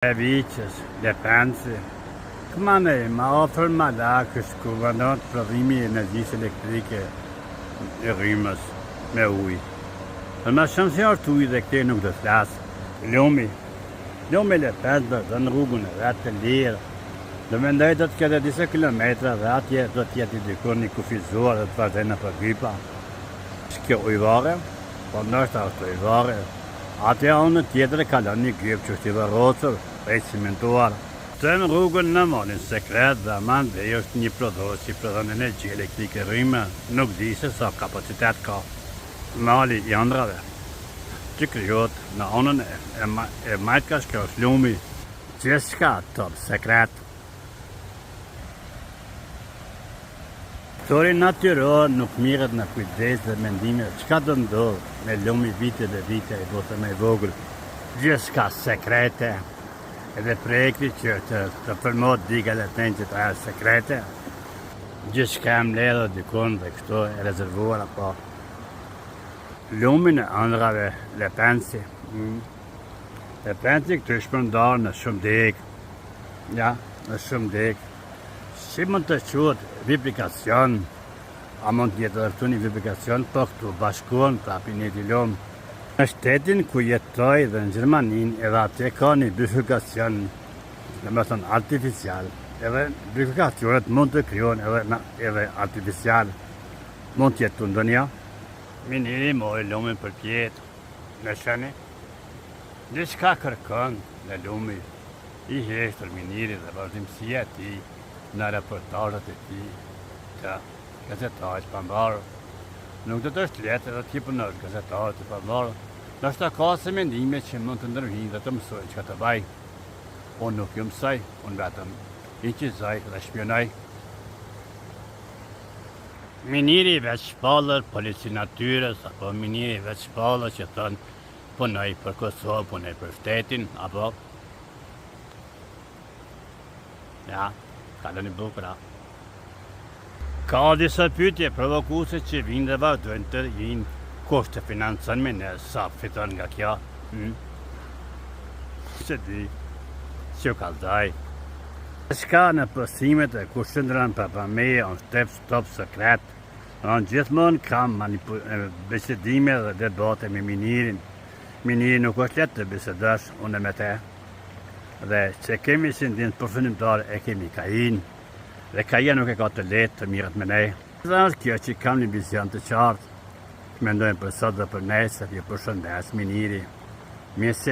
Viciës, Lepenci. Këmane, ma ofër ma lakë është kuvënot prodhimi e energjisë elektrike e rrymës me ujë. Për ma shumë se është ujë dhe këte nuk do të flasë. Lumi Lepenci do të në rrugën e vetë të lirë. Do mendoj do të kete disa kilometra dhe atje do t'jeti dikur një kufizuar dhe të vazhdojnë për gypa. Kjo ujvare, po nështë është ujvare. Atje unë tjetër e kalon një gypë që është i vërrocër, e cimentuar. Të në rrugën në monin sekret dhe aman dhe është një prodhos që prodhon energji elektrike rrymë, nuk di se sa kapacitet ka. Mali i andrave, që kryot në onën e majtkash kjo është lumi, gjithë shka top sekret. Tori natyror nuk mirët në kujdes dhe mendime, qka do ndodhë me lumi vite dhe vite e botë me vogël, gjithë shka sekrete, edhe projekti që të përmot diga dhe të nënë që të ajo sekrete, gjithë shka e mledhë dikon dhe kështu e rezervuar apo. Lumin e andrave, Lepenci. Lepenci këtë është përndarë në shumë dek, ja, në shumë dek. Si mund të quhet vibrikacion, a mund të jetë edhe një vibrikacion, po këtu bashkuan prapi një dilom. Në shtetin ku jetoj dhe në Gjermanin edhe atje ka një bifurkacion, dhe më thënë artificial, edhe bifurkacionet mund të kryon edhe artificial, mund të jetë të ndonja. Miniri mori lumin për pjetë, në shëni, dhe shka kërkon në lumi, i heshtër miniri dhe vazhdimësia ti, në reportajët e ti, të gazetarët përmbarë. Nuk do të është letë edhe t'jipë në gazetarët e përmbarë. Nështë të ka se mendime që mund të ndërhinë dhe të mësoj që ka të baj. Unë nuk ju mësoj, unë vetëm i qizaj dhe shpionaj. Miniri veç shpallër polici natyres, apo miniri veç shpallër që thënë punoj për Kosovë, punoj për shtetin, apo... Ja, kalën i bukra. Ka disa pyetje provokuse që vinë dhe vazhdojnë të vinë kusht të financën me në sa fiton nga kjo. Se di, që ka zdaj. Shka në pësimet e ku shëndran për meje në shtep stop sekret, në gjithmonë kam bisedime dhe debate me minirin. Minirin nuk është letë të bisedash, unë me te. Dhe që kemi si ndinë përfundimtar e kemi Kajin, dhe Kajia nuk e ka të letë të mirët me nej. Dhe është kjo që kam një vizion të qartë, mendojnë për sot dhe për nesër, ju përshëndes miniri. Mirësi.